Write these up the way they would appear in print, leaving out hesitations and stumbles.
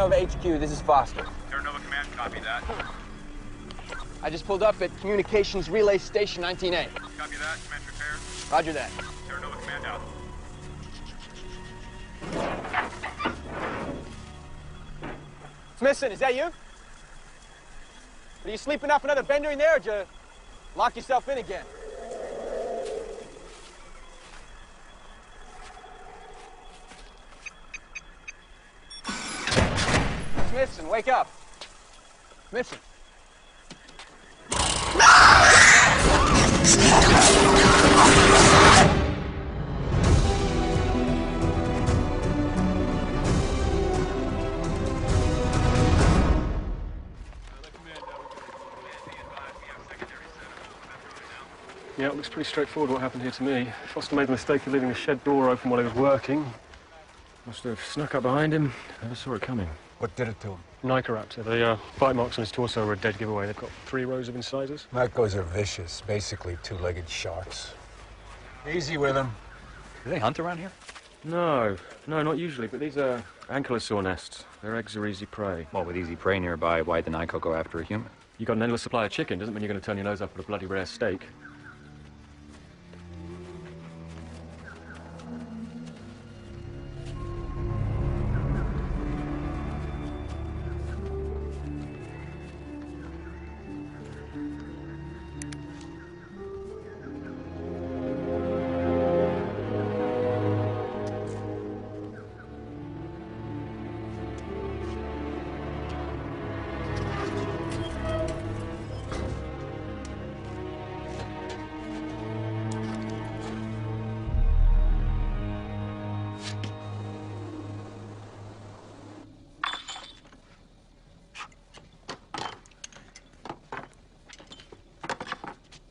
Nova HQ, this is Foster. Terra Nova Command, copy that. I just pulled up at Communications Relay Station 19A. Copy that, command repairs. Roger that. Terra Nova Command out. Smithson, is that you? Are you sleeping off another bender in there, or did you lock yourself in again? Smithson, wake up. Smithson. Yeah, it looks pretty straightforward what happened here to me. Foster made the mistake of leaving the shed door open while he was working. Must have snuck up behind him. Never saw it coming. What did it to him? Nycraptor. The bite marks on his torso were a dead giveaway. They've got 3 rows of incisors. Nycos are vicious, basically two-legged sharks. Easy with them. Do they hunt around here? No, not usually, but these are ankylosaur nests. Their eggs are easy prey. Well, with easy prey nearby, why'd the Nyko go after a human? You got an endless supply of chicken, doesn't mean you're going to turn your nose up at a bloody rare steak.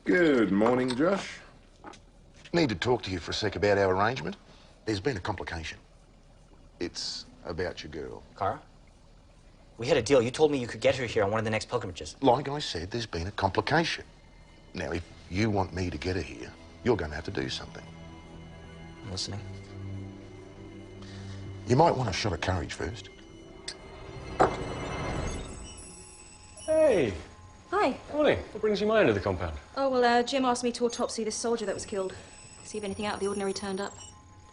Good morning, Josh. Need to talk to you for a sec about our arrangement. There's been a complication. It's about your girl. Kara? We had a deal. You told me you could get her here on one of the next pilgrimages. Like I said, there's been a complication. Now, if you want me to get her here, you're going to have to do something. I'm listening. You might want a shot of courage first. Hey! Hi. Morning. What brings you mine into the compound? Oh, well, Jim asked me to autopsy this soldier that was killed. See if anything out of the ordinary turned up.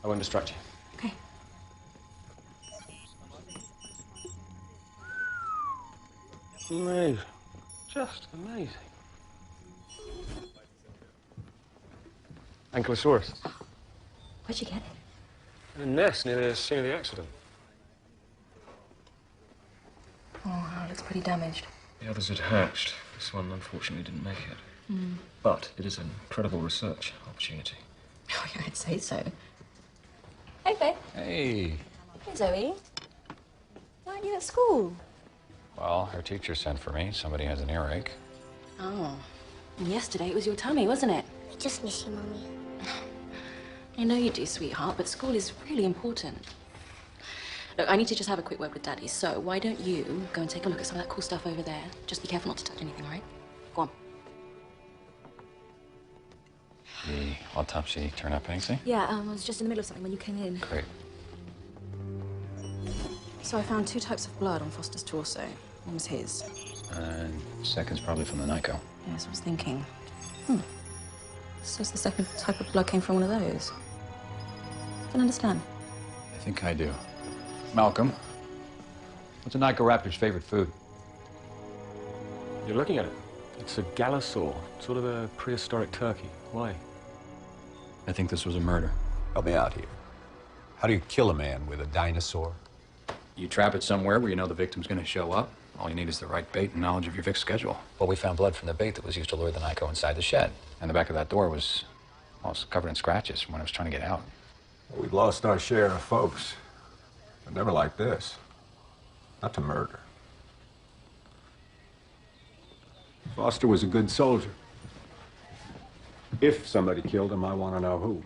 I won't distract you. Okay. Amazing. Just amazing. Ankylosaurus. Where'd you get it? In a nest near the scene of the accident. Oh, it looks pretty damaged. The others had hatched. This one, unfortunately, didn't make it. But it is an incredible research opportunity. Oh, yeah, I'd say so. Hey, Faye. Hey. Hey, Zoe. Why aren't you at school? Well, her teacher sent for me. Somebody has an earache. Oh. And yesterday it was your tummy, wasn't it? I just miss you, Mummy. I know you do, sweetheart, but school is really important. Look, I need to just have a quick word with Daddy, so why don't you go and take a look at some of that cool stuff over there? Just be careful not to touch anything, all right? Go on. The autopsy turn up anything? Yeah, I was just in the middle of something when you came in. Great. So I found 2 types of blood on Foster's torso. One was his. And second's probably from the Nyko. Yeah, so I was thinking. So the second type of blood came from one of those. Don't understand. I think I do. Malcolm, what's a Nyko-raptor's favorite food? You're looking at it. It's a galasaur, sort of a prehistoric turkey. Why? I think this was a murder. Help me out here. How do you kill a man with a dinosaur? You trap it somewhere where you know the victim's going to show up. All you need is the right bait and knowledge of your victim's schedule. Well, we found blood from the bait that was used to lure the Nyko inside the shed. And the back of that door was almost covered in scratches from when I was trying to get out. We've lost our share of folks, but never like this. Not to murder. Foster was a good soldier. If somebody killed him, I want to know who.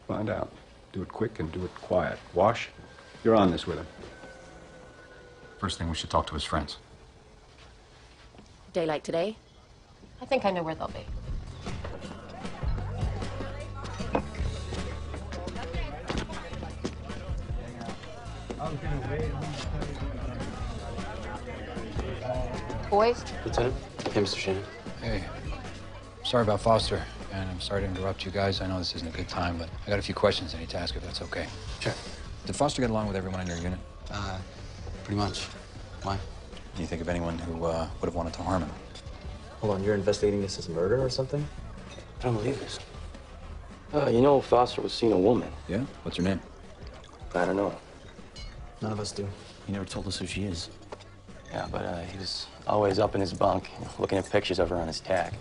Find out. Do it quick and do it quiet. Wash, you're on this with him. First thing, we should talk to his friends. Day like today? I think I know where they'll be. boys? Lieutenant? Hey, Mr. Shannon. Hey, sorry about Foster, and I'm sorry to interrupt you guys. I know this isn't a good time, but I got a few questions I need to ask if that's okay. Sure. Did Foster get along with everyone in your unit? Pretty much. Why? Do you think of anyone who would have wanted to harm him? Hold on, you're investigating this as murder or something? I don't believe this. You know, Foster was seeing a woman. Yeah? What's her name? I don't know. None of us do. He never told us who she is. Yeah, but he was always up in his bunk, looking at pictures of her on his tag.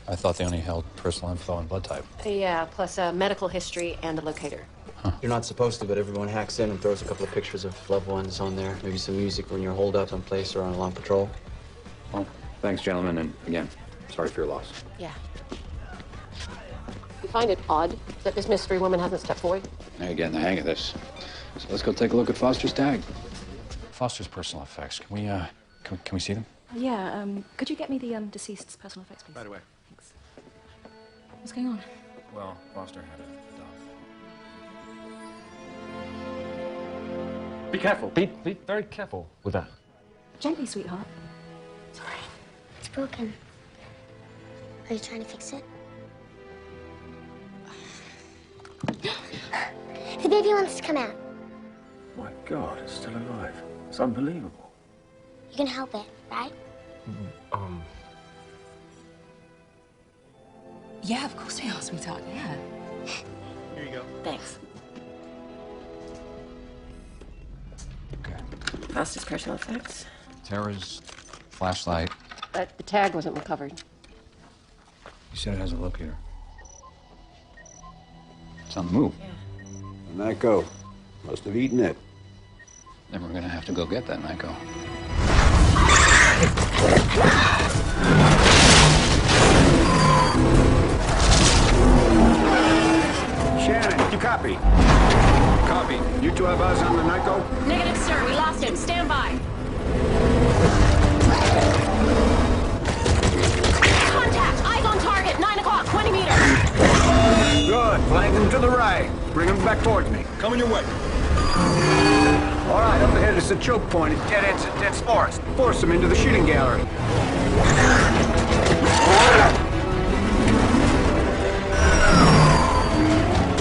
I thought they only held personal info and blood type. Yeah, plus a medical history and a locator. Huh. You're not supposed to, but everyone hacks in and throws a couple of pictures of loved ones on there. Maybe some music when you're holed up someplace or on a long patrol. Well, thanks, gentlemen, and again, sorry for your loss. Yeah. You find it odd that this mystery woman hasn't stepped forward? Now you're getting the hang of this. So let's go take a look at Foster's tag. Foster's personal effects. Can we see them? Yeah, could you get me the deceased's personal effects, please? Right away. Thanks. What's going on? Well, Foster had a dog. Be careful. Be very careful with that. Gently, sweetheart. Sorry. It's broken. Are you trying to fix it? The baby wants to come out. My God, it's still alive. It's unbelievable. You can help it, right? Yeah, of course we are, sweetheart. Yeah. Here you go. Thanks. Okay. Foster's personal effects. Terra's flashlight. But the tag wasn't recovered. You said it has a locator. It's on the move. Yeah. Nyko. Must have eaten it. Then we're gonna have to go get that Nyko. Shannon, you copy? Copy. You two have eyes on the Nyko? Negative, sir. We lost him. Stand by. Contact! Eyes on target. 9 o'clock. 20 meters. Good. Flank him to the right. Bring him back towards me. Coming your way. All right, up ahead is the choke point. It's dead ends and dense forest. Force him into the shooting gallery.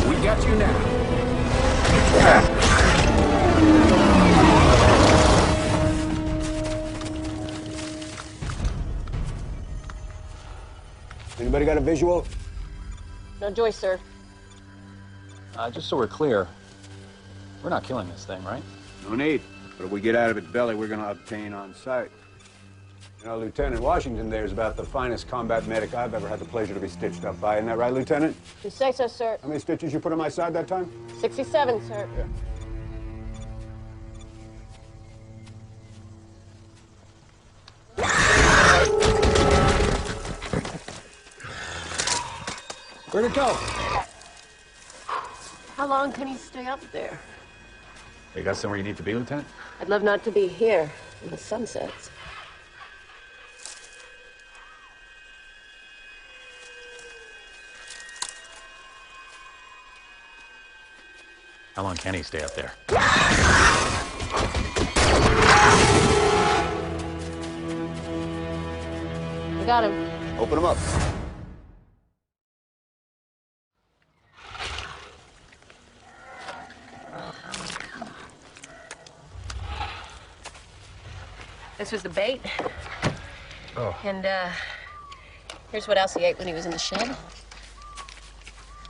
We got you now. Anybody got a visual? No joy, sir. Just so we're clear, we're not killing this thing, right? No need. But if we get out of its belly, we're going to obtain on sight. You know, Lieutenant Washington there is about the finest combat medic I've ever had the pleasure to be stitched up by. Isn't that right, Lieutenant? You say so, sir. How many stitches you put on my side that time? 67, sir. Yeah. Where'd it go? How long can he stay up there? You got somewhere you need to be, Lieutenant? I'd love not to be here when the sun sets. How long can he stay up there? We got him. Open him up. This was the bait. Oh. And, here's what else he ate when he was in the shed.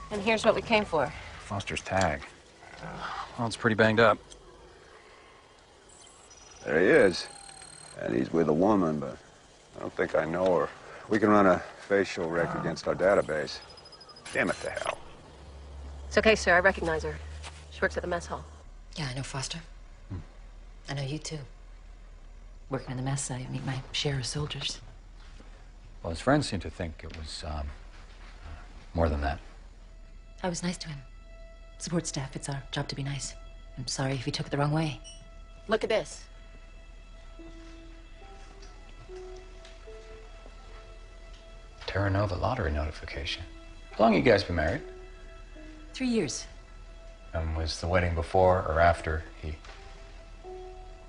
And here's what we came for. Foster's tag. Well, it's pretty banged up. There he is. And he's with a woman, but I don't think I know her. We can run a facial rec against our database. Damn it to hell. It's okay, sir. I recognize her. She works at the mess hall. Yeah, I know Foster. I know you too. Working in the mess, I meet my share of soldiers. Well, his friends seem to think it was, more than that. I was nice to him. Support staff, it's our job to be nice. I'm sorry if he took it the wrong way. Look at this. Terra Nova lottery notification. How long you guys been married? 3 years. And was the wedding before or after he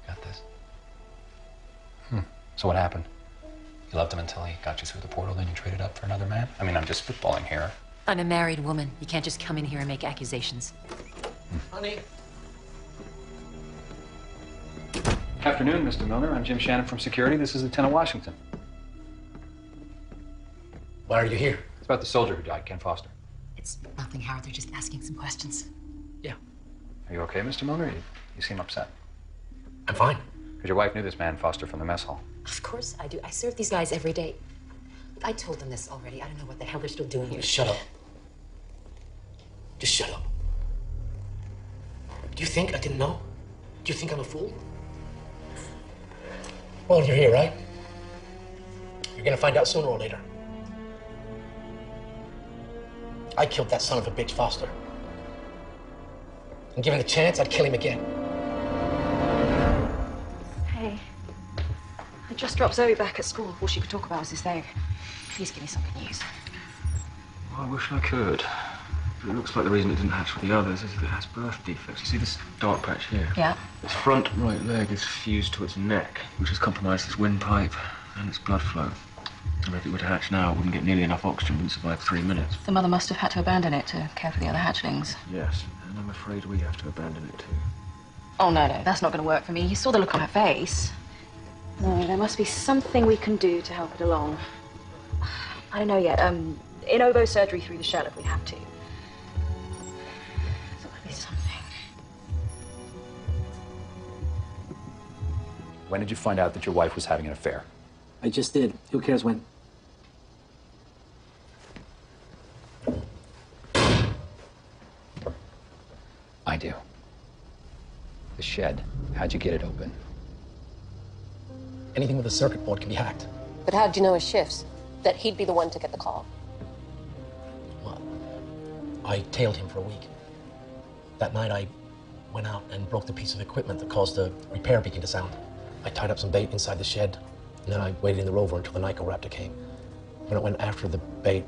got this? So what happened? You loved him until he got you through the portal, then you traded up for another man? I mean, I'm just spitballing here. I'm a married woman. You can't just come in here and make accusations. Honey. Afternoon, Mr. Milner. I'm Jim Shannon from Security. This is Lieutenant Washington. Why are you here? It's about the soldier who died, Ken Foster. It's nothing, Howard. They're just asking some questions. Yeah. Are you okay, Mr. Milner? You seem upset. I'm fine. Because your wife knew this man, Foster, from the mess hall. Of course I do. I serve these guys every day. Look, I told them this already. I don't know what the hell they're still doing here. Just shut up. Just shut up. Do you think I didn't know? Do you think I'm a fool? Well, you're here, right? You're gonna find out sooner or later. I killed that son of a bitch, Foster. And given the chance, I'd kill him again. Hey, I just dropped Zoe back at school. All she could talk about was this thing. Please give me some good news. Well, I wish I could. But it looks like the reason it didn't hatch with the others is that it has birth defects. You see this dark patch here? Yeah. Its front right leg is fused to its neck, which has compromised its windpipe and its blood flow. And if it were to hatch now, it wouldn't get nearly enough oxygen, wouldn't survive 3 minutes. The mother must have had to abandon it to care for the other hatchlings. Yes, and I'm afraid we have to abandon it too. Oh, no, that's not going to work for me. You saw the look on her face. No, there must be something we can do to help it along. I don't know yet. In ovo surgery through the shell if we have to. There's got to be something. When did you find out that your wife was having an affair? I just did. Who cares when? I do. The shed. How'd you get it open? Anything with a circuit board can be hacked. But how'd you know his shifts? That he'd be the one to get the call? Well, I tailed him for a week. That night I went out and broke the piece of equipment that caused the repair beacon to sound. I tied up some bait inside the shed, and then I waited in the rover until the Nyko raptor came. When it went after the bait,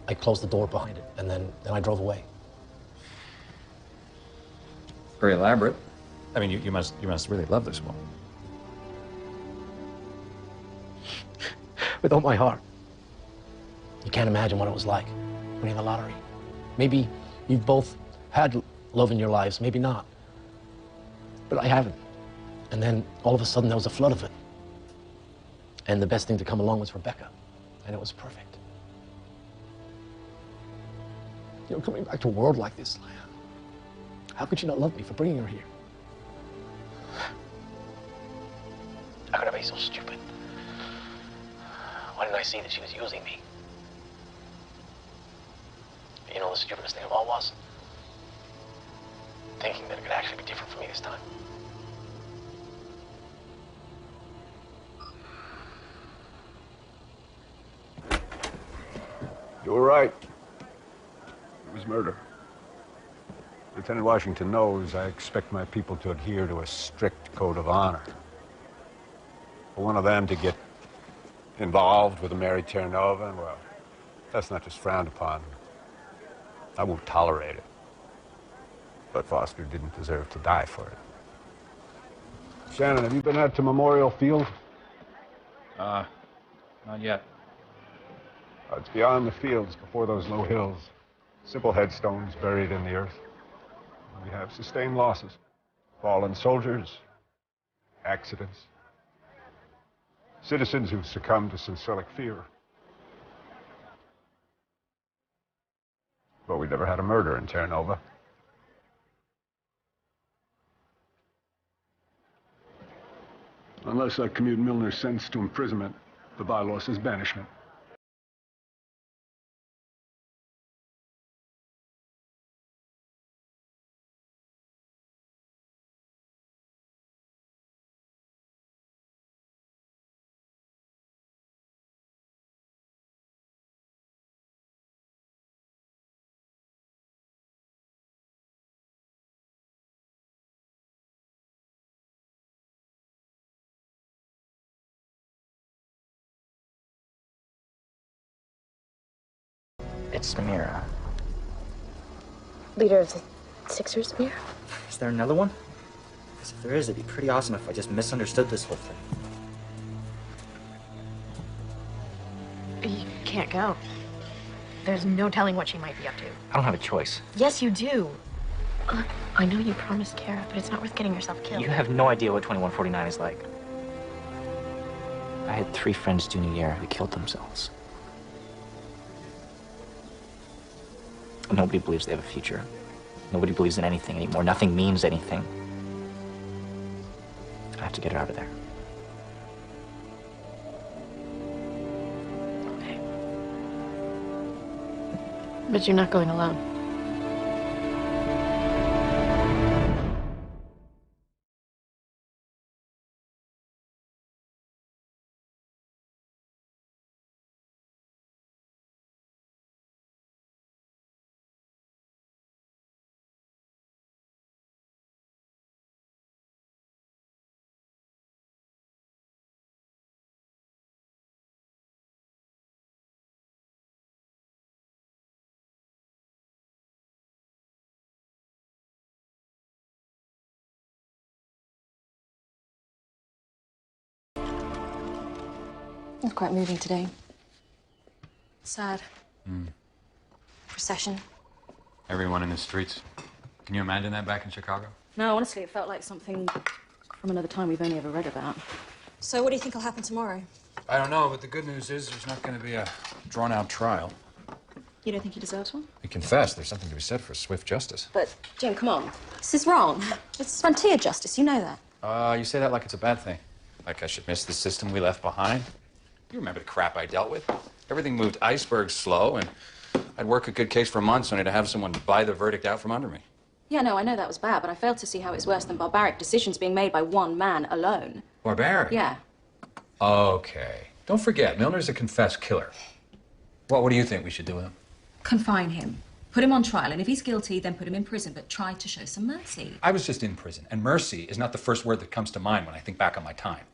I closed the door behind it, and then I drove away. Very elaborate. I mean, you must really love this woman. With all my heart. You can't imagine what it was like winning the lottery. Maybe you've both had love in your lives, maybe not. But I haven't. And then all of a sudden there was a flood of it. And the best thing to come along was Rebecca. And it was perfect. You know, coming back to a world like this, how could you not love me for bringing her here? How could I be so stupid? Why didn't I see that she was using me? You know, the stupidest thing of all was thinking that it could actually be different for me this time. You were right. It was murder. Lieutenant Washington knows I expect my people to adhere to a strict code of honor. For one of them to get involved with a married Terra Nova, well, that's not just frowned upon. I won't tolerate it. But Foster didn't deserve to die for it. Shannon, have you been out to Memorial Field? Not yet. It's beyond the fields, before those low hills. Simple headstones buried in the earth. We have sustained losses. Fallen soldiers, accidents, citizens who've succumbed to systolic fear. But we never had a murder in Terra Nova. Unless I commute Milner's sentence to imprisonment, the bylaw says banishment. It's Mira. Leader of the Sixers, Mira? Is there another one? Because if there is, it'd be pretty awesome if I just misunderstood this whole thing. can't go. There's no telling what she might be up to. I don't have a choice. Yes, you do. I know you promised Kara, but it's not worth getting yourself killed. You have no idea what 2149 is like. I had 3 friends junior year who killed themselves. Nobody believes they have a future. Nobody believes in anything anymore. Nothing means anything. I have to get her out of there. Okay. But you're not going alone. It's quite moving today. Sad. Mm. Procession. Everyone in the streets. Can you imagine that back in Chicago? No, honestly, it felt like something from another time we've only ever read about. So what do you think will happen tomorrow? I don't know, but the good news is there's not going to be a drawn-out trial. You don't think he deserves one? He confessed. There's something to be said for swift justice. But, Jim, come on. This is wrong. It's frontier justice, you know that. You say that like it's a bad thing. Like I should miss the system we left behind. You remember the crap I dealt with? Everything moved iceberg slow, and I'd work a good case for months only to have someone buy the verdict out from under me. Yeah, no, I know that was bad, but I failed to see how it's worse than barbaric decisions being made by one man alone. Barbaric? Yeah. Okay. Don't forget, Milner's a confessed killer. What do you think we should do with him? Confine him. Put him on trial, and if he's guilty, then put him in prison, but try to show some mercy. I was just in prison, and mercy is not the first word that comes to mind when I think back on my time.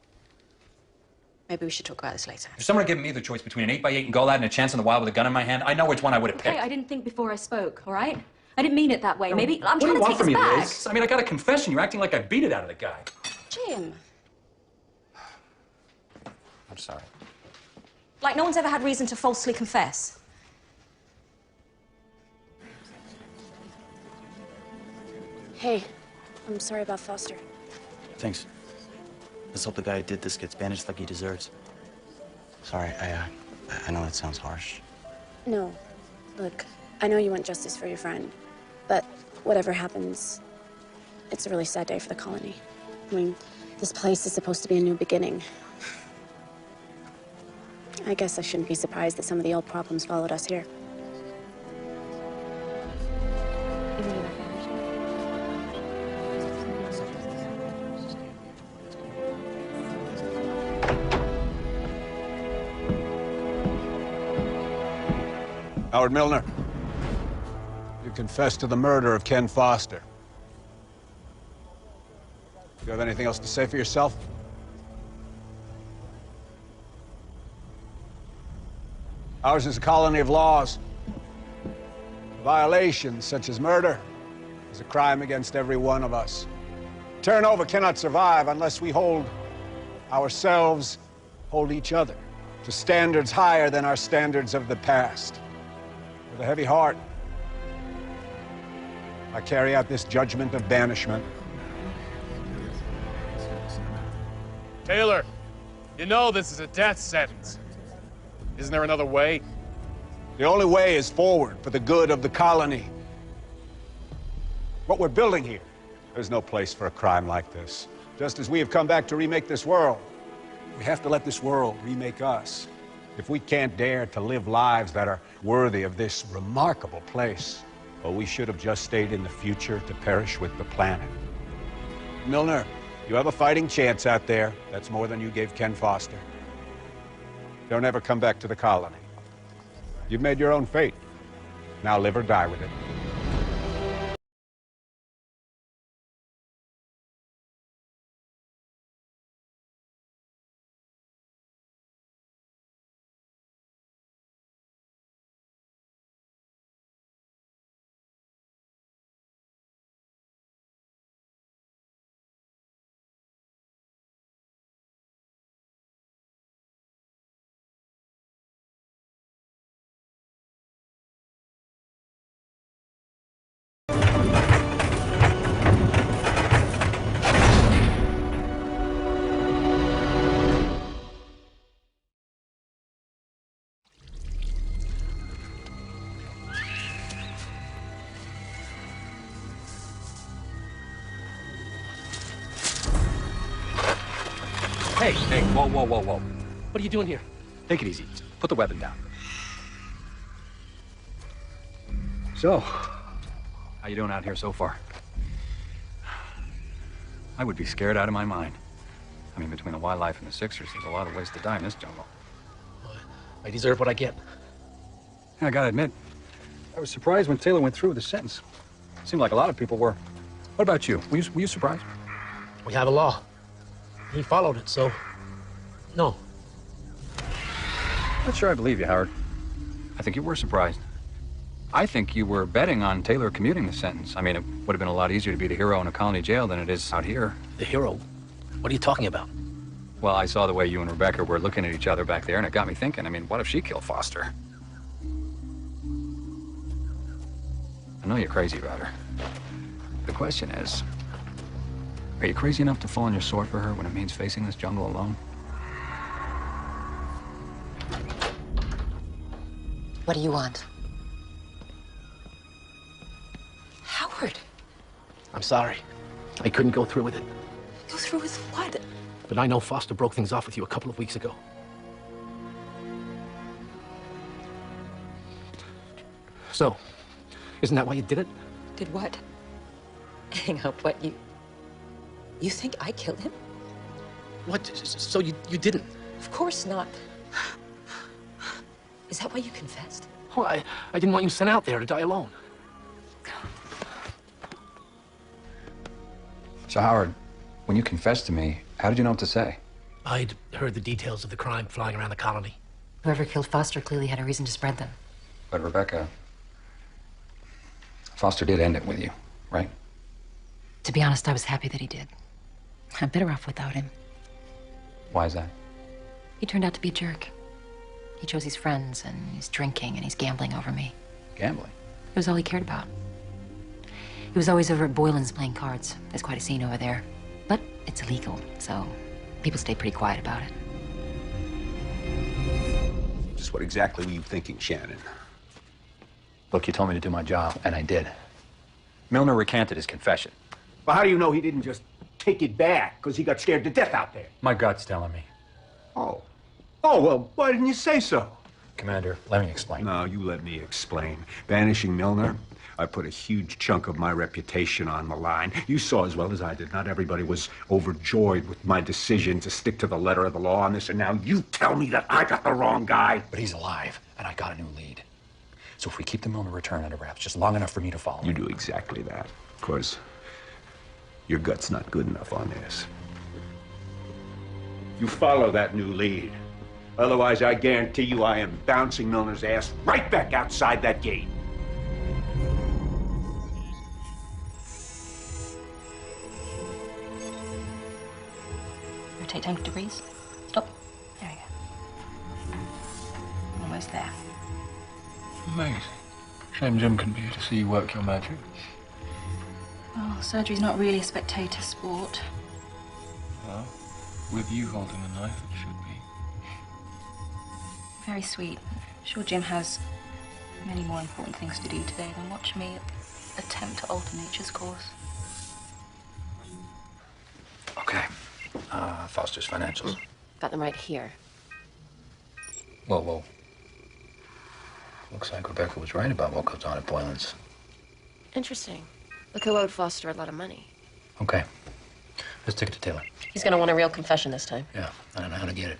Maybe we should talk about this later. If someone had given me the choice between an 8x8 and go out and a chance in the wild with a gun in my hand, I know which one I would have picked. Okay, I didn't think before I spoke, all right? I didn't mean it that way. Maybe I'm What do trying you to want take from this me, back. Liz? I mean, I got a confession. You're acting like I beat it out of the guy. Jim, I'm sorry. like no one's ever had reason to falsely confess. Hey, I'm sorry about Foster. Thanks. Let's hope the guy who did this gets banished like he deserves. Sorry, I know that sounds harsh. No, look, I know you want justice for your friend, but whatever happens, it's a really sad day for the colony. I mean, this place is supposed to be a new beginning. I guess I shouldn't be surprised that some of the old problems followed us here. Howard Milner, you confessed to the murder of Ken Foster. Do you have anything else to say for yourself? Ours is a colony of laws. Violations such as murder is a crime against every one of us. Terra Nova cannot survive unless we hold ourselves, hold each other to standards higher than our standards of the past. With a heavy heart, I carry out this judgment of banishment. Taylor, you know this is a death sentence. Isn't there another way? The only way is forward for the good of the colony. What we're building here, there's no place for a crime like this. Just as we have come back to remake this world, we have to let this world remake us. If we can't dare to live lives that are worthy of this remarkable place, well, we should have just stayed in the future to perish with the planet. Milner, you have a fighting chance out there. That's more than you gave Ken Foster. Don't ever come back to the colony. You've made your own fate. Now live or die with it. Hey, whoa. What are you doing here? Take it easy. Put the weapon down. So, how you doing out here so far? I would be scared out of my mind. I mean, between the wildlife and the Sixers, there's a lot of ways to die in this jungle. I deserve what I get. I gotta admit, I was surprised when Taylor went through with the sentence. Seemed like a lot of people were. What about you? Were you surprised? We have a law. He followed it, so... No. Not sure I believe you, Howard. I think you were surprised. I think you were betting on Taylor commuting the sentence. I mean, it would have been a lot easier to be the hero in a colony jail than it is out here. The hero? What are you talking about? Well, I saw the way you and Rebecca were looking at each other back there, and it got me thinking, I mean, what if she killed Foster? I know you're crazy about her. The question is, are you crazy enough to fall on your sword for her when it means facing this jungle alone? What do you want? Howard! I'm sorry. I couldn't go through with it. Go through with what? But I know Foster broke things off with you a couple of weeks ago. So, isn't that why you did it? Did what? Hang up, what, you think I killed him? What? So you didn't? Of course not. Is that why you confessed? Oh, I didn't want you sent out there to die alone. So, Howard, when you confessed to me, how did you know what to say? I'd heard the details of the crime flying around the colony. Whoever killed Foster clearly had a reason to spread them. But, Rebecca, Foster did end it with you, right? To be honest, I was happy that he did. I'm better off without him. Why is that? He turned out to be a jerk. He chose his friends, and he's drinking, and he's gambling over me. Gambling? It was all he cared about. He was always over at Boylan's playing cards. There's quite a scene over there. But it's illegal, so people stay pretty quiet about it. Just what exactly were you thinking, Shannon? Look, you told me to do my job, and I did. Milner recanted his confession. Well, how do you know he didn't just take it back because he got scared to death out there? My gut's telling me. Oh, well, why didn't you say so? Commander, let me explain. No, you let me explain. Banishing Milner, I put a huge chunk of my reputation on the line. You saw as well as I did. Not everybody was overjoyed with my decision to stick to the letter of the law on this, and now you tell me that I got the wrong guy. But he's alive, and I got a new lead. So if we keep the Milner return under wraps just long enough for me to follow... You do exactly that. Of course, your gut's not good enough on this. You follow that new lead. Otherwise, I guarantee you I am bouncing Milner's ass right back outside that gate. Rotate 10 degrees. Stop. There we go. Almost there. Amazing. Shame Jim couldn't be here to see you work your magic. Well, surgery's not really a spectator sport. Well, with you holding the knife, it should be. Very sweet. I'm sure Jim has many more important things to do today than watch me attempt to alter nature's course. Okay. Foster's financials. Got them right here. Whoa. Looks like Rebecca was right about what goes on at Boylan's. Interesting. Look who owed Foster a lot of money. Okay. Let's take it to Taylor. He's gonna want a real confession this time. Yeah, I don't know how to get it.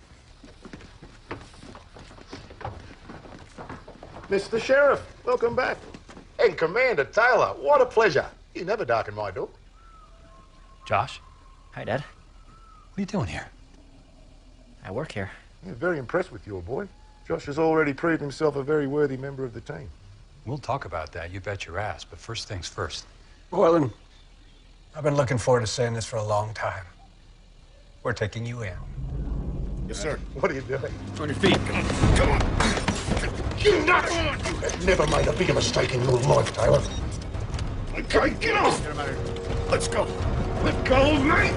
Mr. Sheriff, welcome back. And Commander Taylor, what a pleasure. You never darken my door. Josh? Hi, Dad. What are you doing here? I work here. I'm very impressed with your boy. Josh has already proved himself a very worthy member of the team. We'll talk about that, you bet your ass, but first things first. Boylan, I've been looking forward to saying this for a long time. We're taking you in. Yes, sir. What are you doing? On your feet. Come on. You nuts! You have never made a bigger mistake in your life, Taylor. Okay, get off! Let's go. Let go of me!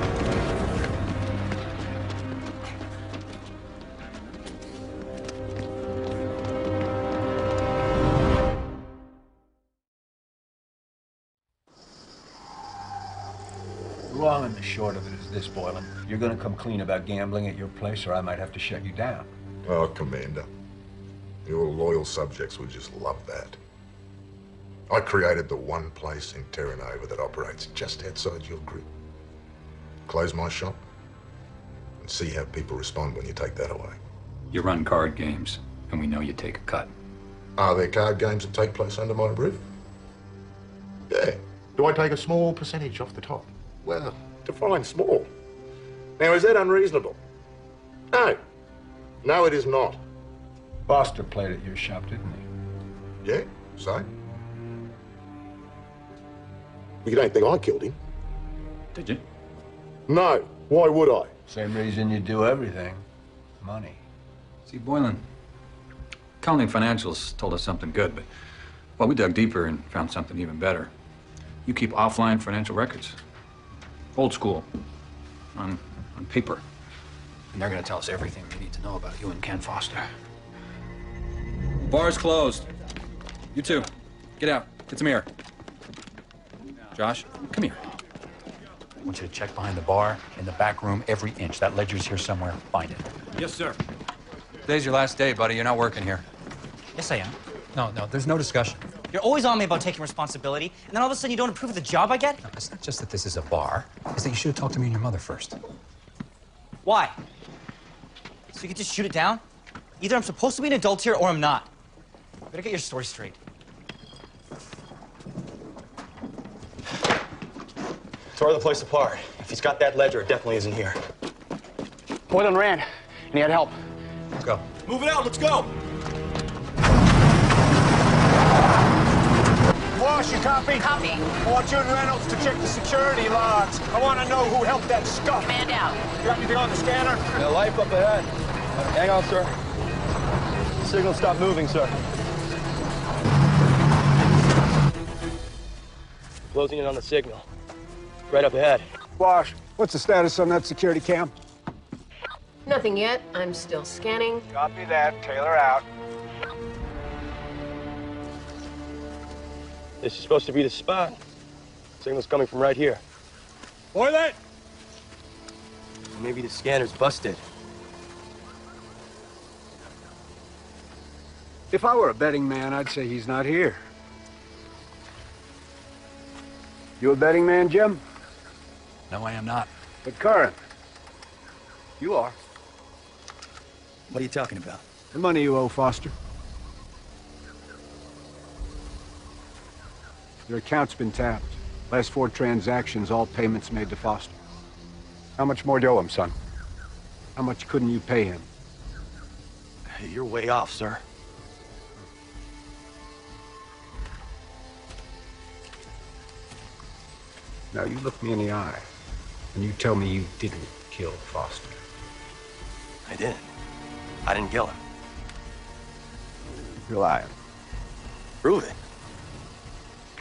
long and the short of it is this, Boylan. You're gonna come clean about gambling at your place, or I might have to shut you down. Oh, Commander. Your loyal subjects would just love that. I created the one place in Terra Nova that operates just outside your grid. Close my shop and see how people respond when you take that away. You run card games, and we know you take a cut. Are there card games that take place under my roof? Yeah. Do I take a small percentage off the top? Well, define small. Now, is that unreasonable? No. No, it is not. Foster played at your shop, didn't he? Yeah, so? You don't think I killed him? Did you? No. Why would I? Same reason you do everything. Money. See, Boylan, Colony Financials told us something good, but, well, we dug deeper and found something even better. You keep offline financial records. Old school. On paper. And they're gonna tell us everything we need to know about you and Ken Foster. Bar's closed. You two, get out. Get some air. Josh, come here. I want you to check behind the bar, in the back room, every inch. That ledger's here somewhere. Find it. Yes, sir. Today's your last day, buddy. You're not working here. Yes, I am. No, there's no discussion. You're always on me about taking responsibility, and then all of a sudden you don't approve of the job I get? No, it's not just that this is a bar. It's that you should have talked to me and your mother first. Why? So you can just shoot it down? Either I'm supposed to be an adult here or I'm not. Better get your story straight. Tore the place apart. If he's got that ledger, it definitely isn't here. Boylan ran, and he had help. Let's go. Move it out, let's go! Wash, you copy? Copy. I want you and Reynolds to check the security logs. I want to know who helped that scum. Command out. You got anything on the scanner? Yeah, life up ahead. Hang on, sir. Signal stop moving, sir. Closing in on the signal. Right up ahead. Wash, what's the status on that security cam? Nothing yet. I'm still scanning. Copy that. Taylor out. This is supposed to be the spot. Signal's coming from right here. Boylan! Maybe the scanner's busted. If I were a betting man, I'd say he's not here. You a betting man, Jim? No, I am not. But Curran, you are. What are you talking about? The money you owe Foster. Your account's been tapped. Last 4 transactions, all payments made to Foster. How much more do you owe him, son? How much couldn't you pay him? Hey, you're way off, sir. Now, you look me in the eye, and you tell me you didn't kill Foster. I didn't. I didn't kill him. You're lying. Prove it.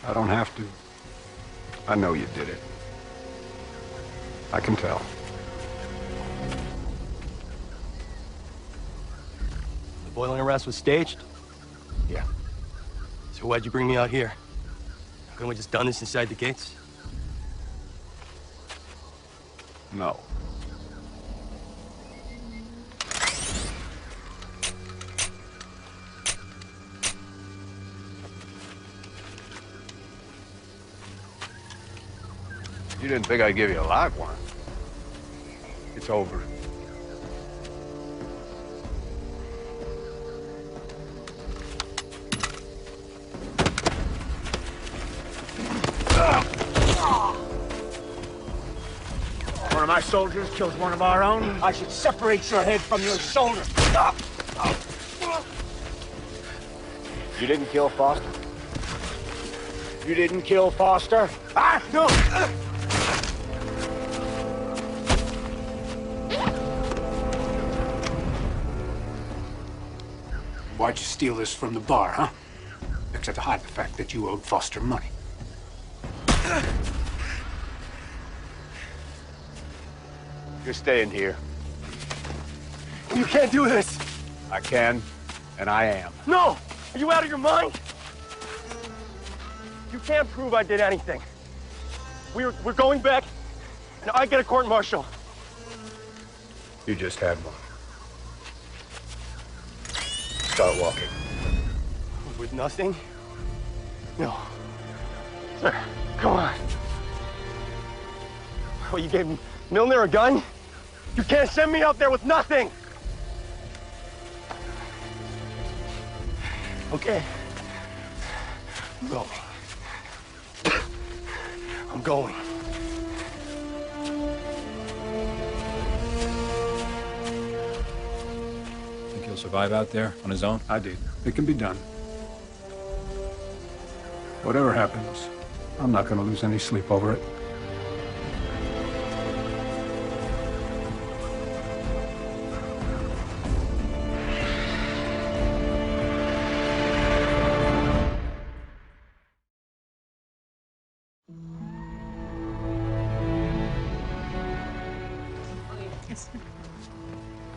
I don't have to. I know you did it. I can tell. The Boylan arrest was staged? Yeah. So why'd you bring me out here? Couldn't we just done this inside the gates? No. You didn't think I'd give you a live one. It's over. One of my soldiers kills one of our own. I should separate your head from your shoulder. You didn't kill Foster? You didn't kill Foster? Ah, no! Why'd you steal this from the bar, huh? Except to hide the fact that you owed Foster money. You're staying here. You can't do this! I can, and I am. No! Are you out of your mind? You can't prove I did anything. We're going back and I get a court-martial. You just had one. Start walking. With nothing? No. Sir, come on. Well, you gave Milner a gun? You can't send me out there with nothing! Okay. I'm going. I'm going. Think he'll survive out there on his own? I did. It can be done. Whatever happens, I'm not going to lose any sleep over it.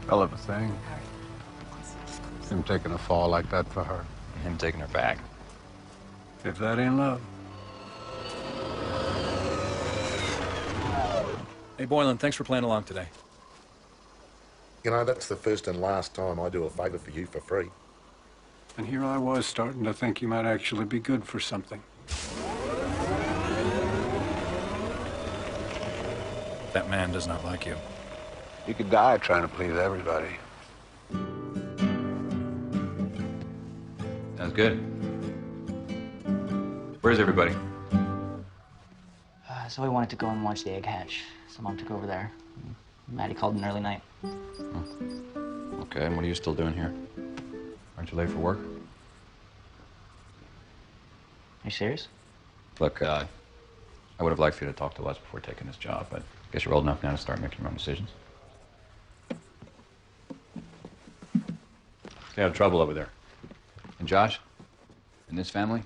Hell of a thing. Him taking a fall like that for her. Him taking her back. If that ain't love. Hey, Boylan, thanks for playing along today. You know, that's the first and last time I do a favor for you for free. And here I was starting to think you might actually be good for something. That man does not like you. You could die trying to please everybody. Sounds good. Where's everybody? So we wanted to go and watch the egg hatch. So Mom took over there. Maddie called an early night. Okay, and what are you still doing here? Aren't you late for work? Are you serious? Look, I would have liked for you to talk to us before taking this job, but I guess you're old enough now to start making your own decisions. Stay out of trouble over there. And Josh, in this family,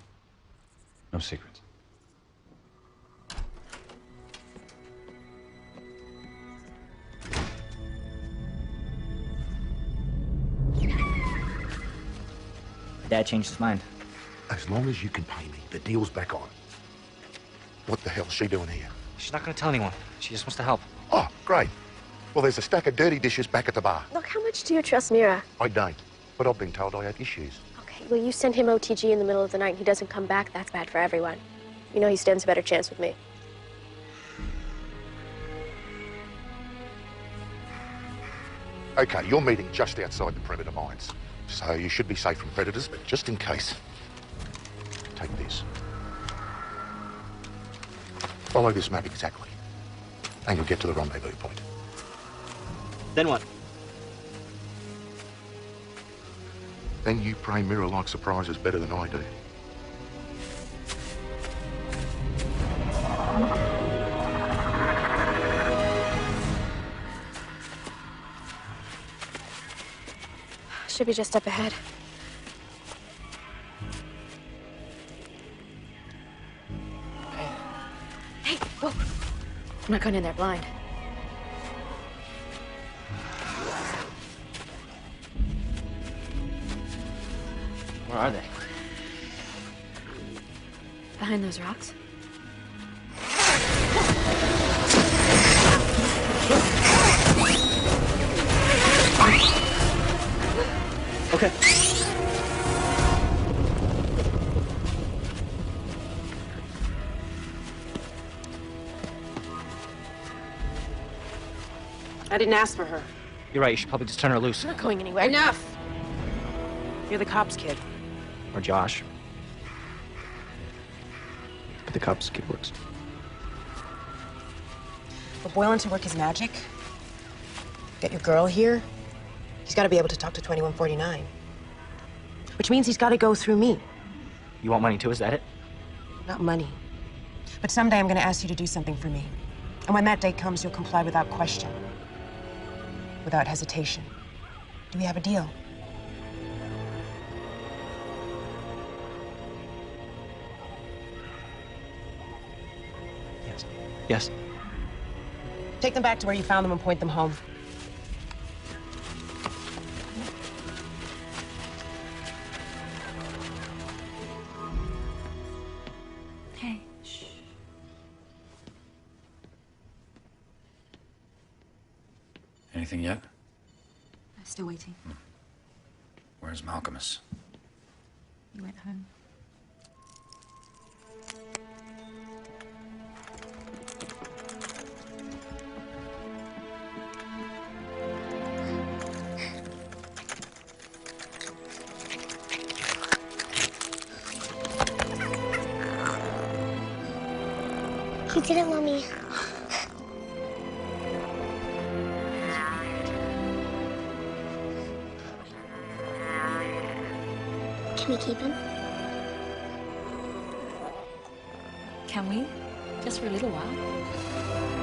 no secrets. Dad changed his mind. As long as you can pay me, the deal's back on. What the hell's she doing here? She's not going to tell anyone. She just wants to help. Oh, great. Well, there's a stack of dirty dishes back at the bar. Look, how much do you trust Mira? I don't, but I've been told I have issues. Okay, well, you send him OTG in the middle of the night and he doesn't come back, that's bad for everyone. You know he stands a better chance with me. Okay, you're meeting just outside the perimeter mines. So you should be safe from predators, but just in case, take this. Follow this map exactly, and you'll get to the rendezvous point. Then what? Then you pray Mira likes surprises better than I do. Should be just up ahead. Hey, whoa. I'm not going in there blind. Where are they? Behind those rocks. Okay. I didn't ask for her. You're right. You should probably just turn her loose. I'm not going anywhere. Enough! You're the cops, kid. Or Josh. But the cops, kid works. For Boylan to work his magic, get your girl here, he's got to be able to talk to 2149. Which means he's got to go through me. You want money too, is that it? Not money. But someday I'm going to ask you to do something for me. And when that day comes, you'll comply without question. Without hesitation. Do we have a deal? Yes. Yes. Take them back to where you found them and point them home. Hey, shh. anything yet? Still waiting. Where's Malcolmus? He went home. He didn't want me. Can we keep him? Can we? Just for a little while.